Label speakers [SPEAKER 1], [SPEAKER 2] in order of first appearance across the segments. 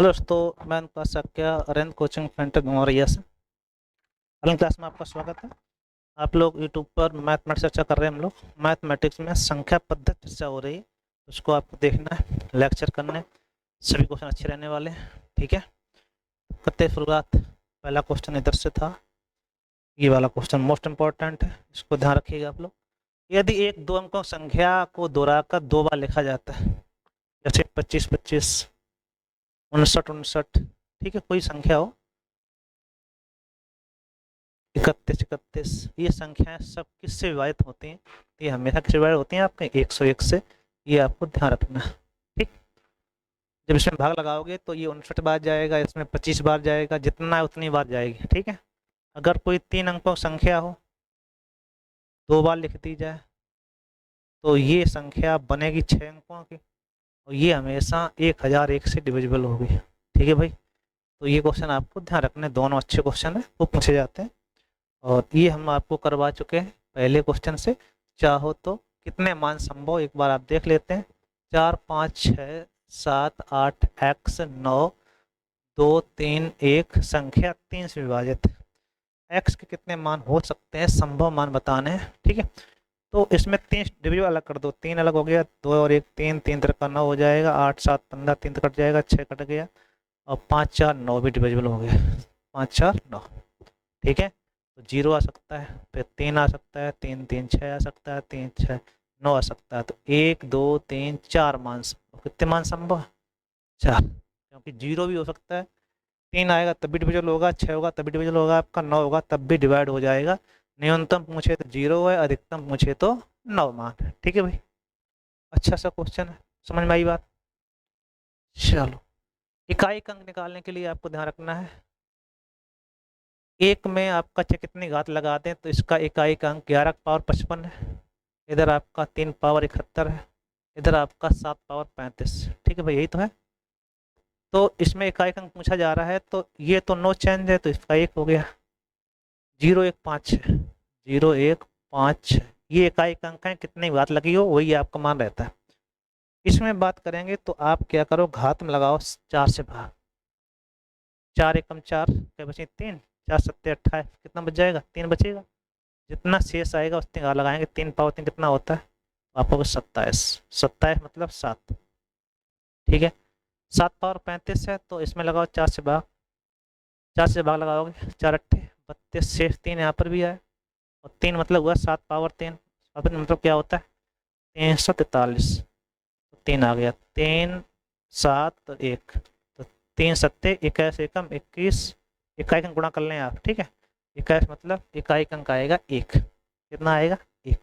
[SPEAKER 1] Hello दोस्तों, मैं उनका सक्या अरेंद्र कोचिंग सेंटर गंगौरिया से। ऑनलाइन क्लास में आपका स्वागत है। आप लोग यूट्यूब पर मैथमेटिक्स चर्चा कर रहे हैं। हम लोग मैथमेटिक्स में संख्या पद्धति चर्चा हो रही है, उसको आपको देखना है, लेक्चर करने हैं। सभी क्वेश्चन अच्छे रहने वाले हैं, ठीक है। करते हैं शुरुआत। पहला क्वेश्चन इधर से था। ये वाला क्वेश्चन मोस्ट इंपॉर्टेंट है, इसको ध्यान रखिएगा आप लोग। यदि एक दो अंकों संख्या को दोहराकर दो बार लिखा जाता है, जैसे 25 25, 59 59, ठीक है, कोई संख्या हो, 31 31, ये संख्याएं सब किससे विभाजित होती हैं? ये हमेशा किससे विभाजित होती हैं? आपके 101 से। ये आपको ध्यान रखना है, ठीक। जब इसमें भाग लगाओगे तो ये 59 बार जाएगा, इसमें 25 बार जाएगा, जितना है उतनी बार जाएगी, ठीक है। अगर कोई 3 अंकों की संख्या हो, दो बार लिख दी जाए, तो ये संख्या बनेगी 6 अंकों की, और ये हमेशा 1001 से डिविजिबल होगी, ठीक है भाई। तो ये क्वेश्चन आपको ध्यान रखने, दोनों अच्छे क्वेश्चन है, वो पूछे जाते हैं। और ये हम आपको करवा चुके हैं पहले क्वेश्चन से। चाहो तो कितने मान संभव, एक बार आप देख लेते हैं। 4 5 6 7 8 x 9 2 3 1 संख्या 3 से विभाजित है। x के कितने मान हो सकते हैं, संभव मान बताने हैं, ठीक है। तो इसमें 3 डिविजन अलग कर दो, 3 अलग हो गया, 2 और 1 3, 3 3 का 9 हो जाएगा, 8 7 15, 3 कट जाएगा, 6 कट गया, और 5 4 9 भी डिविजिबल हो गया, 5 4 9, ठीक है। तो 0 आ सकता है, फिर 3 आ सकता है, 3 3 6 आ सकता है, 3 6 9 आ सकता है। तो 1 2 3 4 मान संभव। कितने मान संभव? 4, क्योंकि 0 भी हो सकता है, 3 आएगा तब भी डिविजल होगा, 6 होगा तब भी डिविजल होगा, आपका 9 होगा तब भी डिवाइड हो जाएगा। न्यूनतम पूछे तो 0 है, अधिकतम पूछे तो 9 मान है, ठीक है भाई। अच्छा सा क्वेश्चन है, समझ में आई बात? चलो, इकाई अंक निकालने के लिए आपको ध्यान रखना है। एक में आपका चाहे कितनी घात लगा दें तो इसका इकाई का अंक 11 पावर 55 है। इधर आपका 3 पावर 71 है, इधर आपका 7 पावर 35, ठीक है भाई, यही तो है। तो इसमें इकाई का अंक पूछा जा रहा है, तो ये तो नो चेंज है, तो इसका 1 हो गया। 0156, 0156, ये इकाई का अंक है, कितनी घात लगी हो वही आपका मान रहता है। इसमें बात करेंगे तो आप क्या करो, घात में लगाओ 4 से भाग। 4 एकम 4, क्या बचे 3, 4 सत्ते 28, कितना बच जाएगा? 3 बचेगा। जितना शेष आएगा उतनी घात लगाएंगे, 3 पावर 3 कितना होता है? आपको 27, 27 मतलब 7, ठीक है। 7 पावर 35 है, तो इसमें लगाओ 4 से भाग, 4 से भाग लगाओगे, 4 अट्ठे 32, शेष 3 यहाँ पर भी आए, और 3 मतलब हुआ 7 पावर 3, मतलब क्या होता है? 343, 3 आ गया, 3 7 1, तो 3 सत्ते 21 एकम 21, इकाई अंक गुणा कर लें आप, ठीक है। 21 मतलब इकाई अंक आएगा 1, कितना आएगा? 1।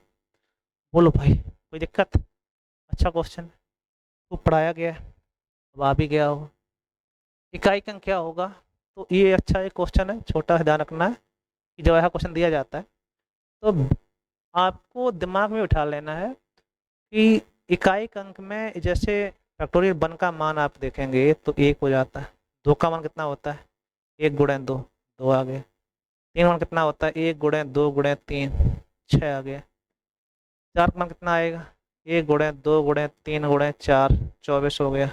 [SPEAKER 1] बोलो भाई, कोई दिक्कत? अच्छा क्वेश्चन, खूब पढ़ाया गया है, अब आ भी गया हो। इकाई अंक क्या होगा? तो ये अच्छा एक क्वेश्चन है, छोटा सा ध्यान रखना है कि जब ऐसा क्वेश्चन दिया जाता है तो आपको दिमाग में उठा लेना है कि इकाई अंक में जैसे फैक्टोरियल 1 का मान आप देखेंगे तो 1 हो जाता है, 2 का मान कितना होता है? 1 गुणे 2, 2 आ गए। 3 मान कितना होता है? 1 गुणे 2 गुणे 3, 6 आ गया। 4 का मान कितना आएगा? 1 गुणे 2 गुणे 3 गुणे 4, 24 हो गया,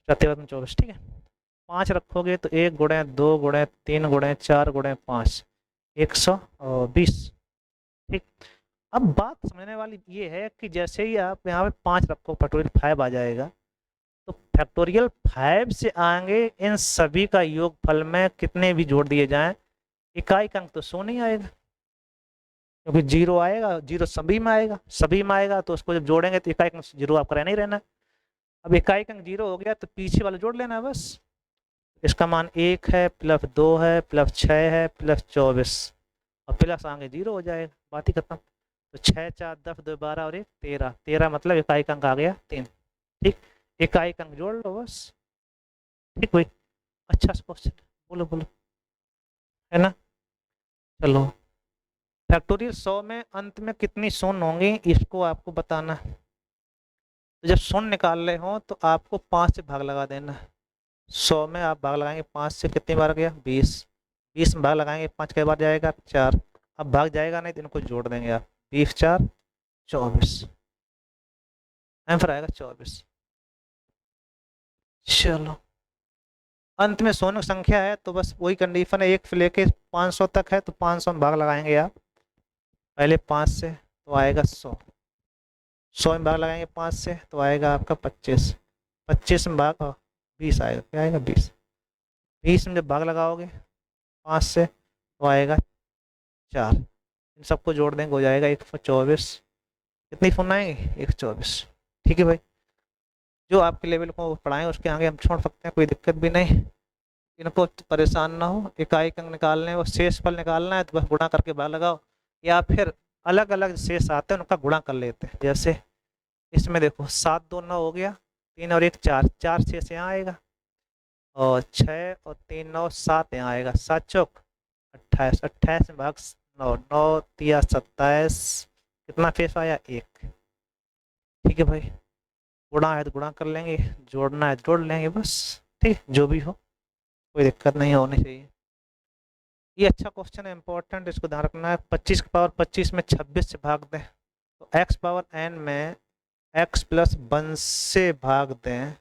[SPEAKER 1] 24, ठीक है। 5 रखोगे तो 1 गुणे 2 गुणे 3 गुणे 4 गुणे 5, 120, ठीक। अब बात समझने वाली ये है कि जैसे ही आप यहाँ पे 5 रखो, फैक्टोरियल 5 आ जाएगा, तो फैक्टोरियल 5 से आगे इन सभी का योगफल में कितने भी जोड़ दिए जाएं, इकाई का अंक तो 100 नहीं आएगा, क्योंकि 0 आएगा, 0 सभी में आएगा, सभी में आएगा, तो उसको जब जोड़ेंगे तो इकाई अंक 0 आपका रहना ही रहना है। अब इकाई अंक 0 हो गया तो पीछे वाला जोड़ लेना है बस। इसका मान 1 है, प्लस 2 है, प्लस 6 है, प्लस 24, और प्लस आगे 0 हो जाएगा, बात ही खत्म। तो 6 4 10 2 12 और 1 13, 13 मतलब इकाई अंक आ गया 3, ठीक। इकाई अंक जोड़ लो बस, ठीक भाई। अच्छा क्वेश्चन, बोलो बोलो, है ना। चलो, फैक्टोरियल 100 में अंत में कितनी शून्य होंगी इसको आपको बताना है। तो जब शून्य निकाल रहे हो तो आपको 5 से भाग लगा देना है। 100 में आप भाग लगाएंगे 5 से, कितनी बार गया? 20, 20 में भाग लगाएंगे 5 कई बार जाएगा? 4। अब भाग जाएगा नहीं तो इनको जोड़ देंगे आप, 20 4 24, आंसर आएगा 24। चलो, अंत में शून्य संख्या है तो बस वही कंडीशन है, 1 से लेके 500 तक है तो 500 में भाग लगाएंगे आप। पहले 5 से तो आएगा 100, 100 में भाग लगाएंगे 5 से तो आएगा आपका 25, 25 में भाग 20 आएगा, क्या आएगा 20, 20 में जब भाग लगाओगे 5 से तो आएगा 4, इन सबको जोड़ देंगे हो जाएगा 124। कितनी फोन आएंगे 124। ठीक है भाई, जो आपके लेवल को पढ़ाएं उसके आगे हम छोड़ सकते हैं, कोई दिक्कत भी नहीं। इनको परेशान ना हो, इकाई अंक निकालने और शेष फल निकालना है तो बस गुणा करके भाग लगाओ, या फिर अलग अलग शेष आते हैं उनका गुणा कर लेते हैं। जैसे इसमें देखो 7 2 9 हो गया, 3 और 1 4, 4 शेष यहाँ आएगा, और 6 और 3 9 7 यहाँ आएगा, 7 चौक 28, 28 में भाग 9, 9 तिया 27, कितना शेष आया 1। ठीक है भाई, गुणा है तो गुणा कर लेंगे, जोड़ना है तो जोड़ लेंगे बस। ठीक, जो भी हो कोई दिक्कत नहीं होनी चाहिए। ये अच्छा क्वेश्चन है, इंपॉर्टेंट, इसको ध्यान रखना है। 25 की पावर 25 में 26 से भाग दें तो x पावर n में x प्लस 1 से भाग दें,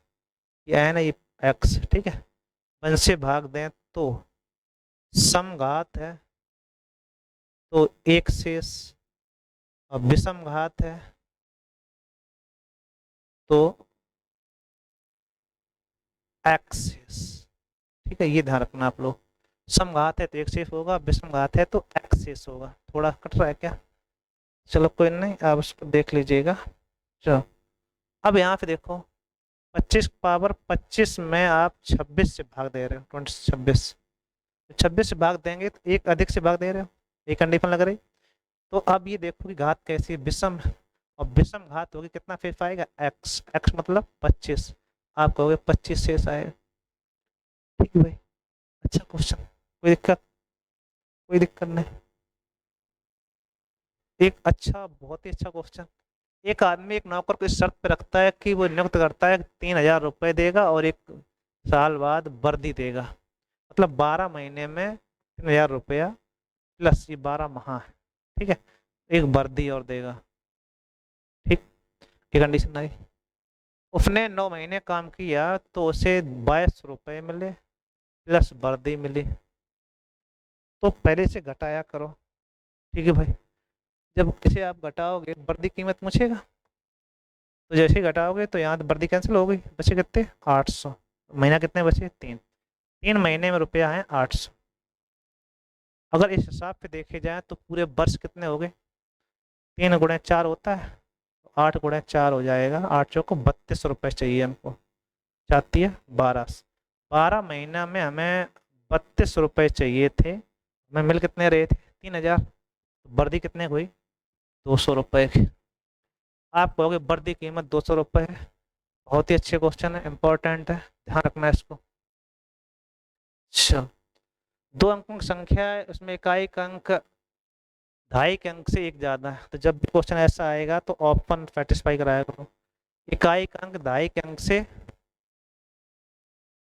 [SPEAKER 1] ये n है ये x, ठीक है, 1 से भाग दें तो समघात है तो एक शेष, और विषम घात है तो x शेष। ठीक है, ये ध्यान रखना आप लोग, समघात है तो एक शेष होगा, विषम घात है तो x शेष होगा। थोड़ा कट रहा है क्या, चलो कोई नहीं, आप उसको देख लीजिएगा। चलो अब यहाँ पे देखो 25 पावर 25 में आप 26 से भाग दे रहे हो, 26, 26 से भाग देंगे तो एक अधिक से भाग दे रहे हो, एक कंडीशन लग रही। तो अब ये देखो कि घात कैसी है, विषम, और विषम घात होगी कितना शेष आएगा x, x मतलब 25, आप कहोगे 25 शेष आएगा। ठीक है भाई, अच्छा क्वेश्चन, कोई दिक्कत, कोई दिक्कत नहीं, एक अच्छा, बहुत ही अच्छा क्वेश्चन। एक आदमी एक नौकर को इस शर्त पे रखता है कि वो नियुक्त करता है 3,000 रुपये देगा और 1 साल बाद वर्दी देगा, मतलब 12 महीने में 3,000 रुपया प्लस ये 12 माह है, ठीक है, एक वर्दी और देगा। ठीक, ये कंडीशन आई। उसने 9 महीने काम किया तो उसे 22 रुपये मिले प्लस वर्दी मिली, तो पहले से घटाया करो। ठीक है भाई, जब इसे आप घटाओगे वर्दी कीमत पूछेगा, तो जैसे ही घटाओगे तो यहाँ वर्दी कैंसिल हो गई, बचे कितने 800, महीना कितने बचे 3, 3 महीने में रुपया है 800। अगर इस हिसाब से देखे जाए तो पूरे वर्ष कितने हो गए, 3 गुणे 4 होता है, 8 गुणे 4 हो जाएगा, 8 चौको 32 रुपये चाहिए हमको, चाहती है 12, 12 महीना में हमें 32 रुपये चाहिए थे, हमें मिल कितने रहे थे 3,000, वर्दी कितने हुई 200 रुपये की। आप कहोगे वर्दी कीमत 200 रुपये है, बहुत ही अच्छे क्वेश्चन है, इंपॉर्टेंट है, ध्यान रखना है इसको। अच्छा, 2 अंकों की संख्या है, उसमें इकाई का अंक 2.5 के अंक से एक ज़्यादा है, तो जब भी क्वेश्चन ऐसा आएगा तो ऑप्शन सेटिस्फाई कराया करो। इकाई का अंक 2.5 के अंक से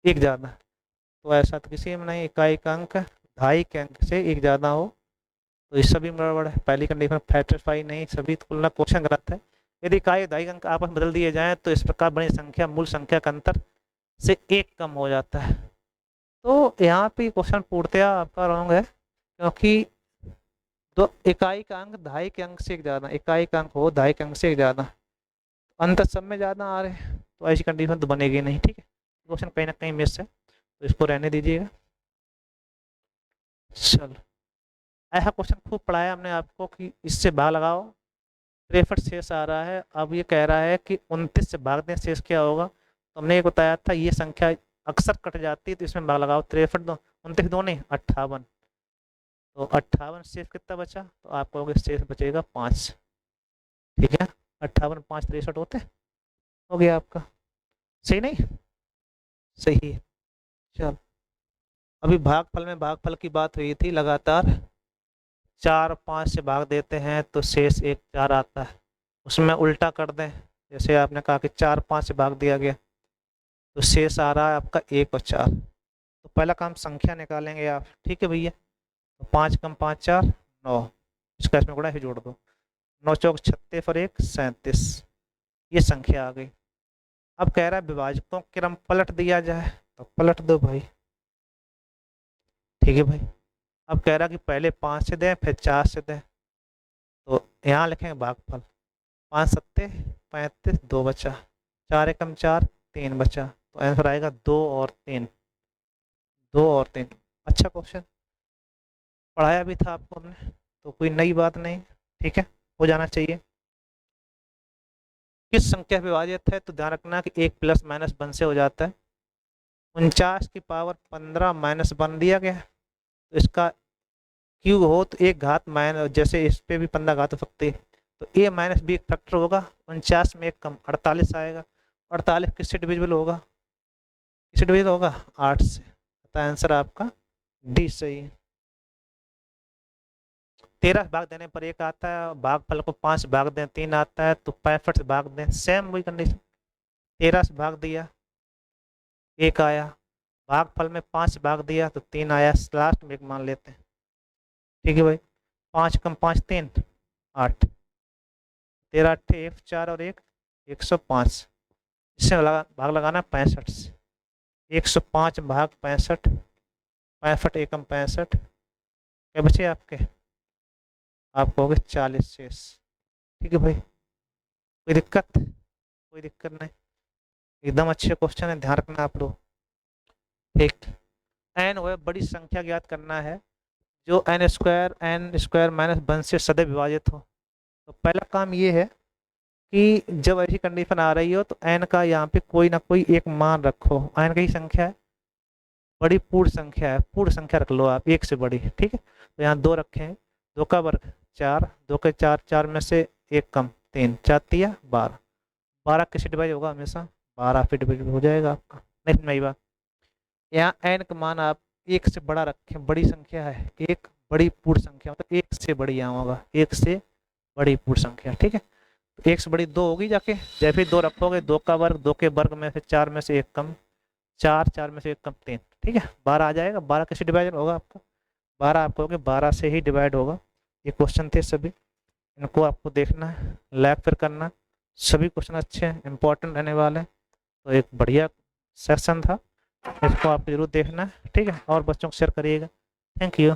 [SPEAKER 1] एक ज़्यादा, तो ऐसा तो किसी में नहीं, इकाई का अंक 2.5 के अंक से एक ज़्यादा हो तो ये सभी में गड़बड़ है, पहली कंडीशन सेटिस्फाई नहीं, सभी तुलना क्वेश्चन गलत है। यदि इकाई 2.5 अंक आपस में बदल दिए जाएँ तो इस प्रकार बनी संख्या मूल संख्या का अंतर से एक कम हो जाता है। तो यहाँ पे क्वेश्चन पूर्णतया आपका रॉन्ग है, क्योंकि तो इकाई का अंक 2.5 के अंक से एक ज़्यादा, इकाई का अंक हो 2.5 के अंक से एक ज़्यादा, अंतर सब में ज़्यादा आ रहे हैं तो ऐसी कंडीशन तो बनेगी नहीं। ठीक है, क्वेश्चन कहीं ना कहीं मिस है तो इसको रहने दीजिएगा। चलो, ऐसा क्वेश्चन खूब पढ़ाया हमने आपको कि इससे भाग लगाओ, 63 शेष आ रहा है, अब ये कह रहा है कि 29 से भाग दें शेष क्या होगा, तो हमने ये बताया था ये संख्या अक्सर कट जाती है तो इसमें भाग लगाओ, 63 दो 29 दो नहीं 58, तो 58 शेष कितना बचा, तो आप कहोगे शेष बचेगा 5। ठीक है, 58 5 63 होते, हो गया आपका, सही नहीं, सही है। चलो, अभी भागफल में भागफल की बात हुई थी, लगातार 4 5 से भाग देते हैं तो शेष 1 4 आता है, उसमें उल्टा कर दें, जैसे आपने कहा कि 4 5 से भाग दिया गया तो शेष आ रहा है आपका 1 और 4, तो पहला काम संख्या निकालेंगे आप। ठीक है भैया, तो 5 कम 5 4 9, इसका इसमें गुणा ही जोड़ दो, 9 चौक 36 और 1 37, ये संख्या आ गई। अब कह रहा है विभाजकों क्रम पलट दिया जाए, तो पलट दो भाई, ठीक है भाई। अब कह रहा कि पहले 5 से दें फिर 4 से दें, तो यहाँ लिखेंगे भागफल। 5 सत्ते 35, 2 बचा, 4 एकम 4, 3 बचा, तो आंसर आएगा 2 और 3। 2 और 3। अच्छा क्वेश्चन, पढ़ाया भी था आपको हमने, तो कोई नई बात नहीं। ठीक है, हो जाना चाहिए। किस संख्या विभाजित है, तो ध्यान रखना कि 1 प्लस माइनस 1 से हो जाता है। 49 की पावर 15 माइनस 1 दिया गया है, तो इसका क्यूब हो तो एक घात माइनस, जैसे इस पे भी 15 घात हो सकती है, तो ए माइनस बी एक फैक्टर होगा। 49 में एक कम 48 आएगा। 48 किससे डिविजिबल होगा, किससे डिविजिबल होगा, 8 से। तो आंसर आपका डी सही है। 13 भाग देने पर 1 आता है, भागफल को 5 भाग दें 3 आता है, तो 65 से भाग दें, सेम वही कंडीशन। 13 से भाग दिया 1 आया, भागफल में 5 भाग दिया तो 3 आया, लास्ट में 1 मान लेते हैं। ठीक है भाई, 5 कम 5 3, 8। 13 अट्ठे 104 और 1 105। इससे भाग लगाना 65 से। 105 भाग 65, 65 एकम 65, क्या बचे आपके, आपको हो गए 40 शेष। ठीक है भाई, कोई दिक्कत, कोई दिक्कत नहीं, एकदम अच्छे क्वेश्चन है, ध्यान रखना आप लोग। ठीक, एन वह बड़ी संख्या ज्ञात करना है जो एन स्क्वायर माइनस 1 से सदैव विभाजित हो। तो पहला काम ये है कि जब ऐसी कंडीशन आ रही हो तो एन का यहाँ पे कोई ना कोई एक मान रखो। एन की संख्या है, बड़ी पूर्ण संख्या है, पूर्ण संख्या रख लो आप, एक से बड़ी। ठीक है, तो यहाँ 2 रखे हैं, 2 का वर्ग 4, 2 के 4, 4 में से 1 कम 3, 4 तिया 12। 12 किससे डिवाइड होगा हमेशा, 12 पे डिवाइड हो जाएगा आपका। नहीं नहीं बात, यहाँ एन का मान आप एक से बड़ा रखें, बड़ी संख्या है एक, बड़ी पूर्ण संख्या मतलब एक से बड़ी यहाँ होगा, एक से बड़ी पूर्ण संख्या। ठीक है, तो एक से बड़ी 2 होगी जाके, जब भी 2 रखोगे 2 का वर्ग, 2 के वर्ग में से 4 में से 1 कम 4, 4 में से 1 कम 3। ठीक है, 12 आ जाएगा। 12 कैसे डिवाइड होगा आपका, 12 आप कहोगे 12 से ही डिवाइड होगा। ये क्वेश्चन थे सभी, इनको आपको देखना है, लाइक फिर करना। सभी क्वेश्चन अच्छे हैं, इंपॉर्टेंट रहने वाले हैं, तो एक बढ़िया सेक्शन था, इसको आप जरूर देखना है। ठीक है, और बच्चों को शेयर करिएगा। Thank you.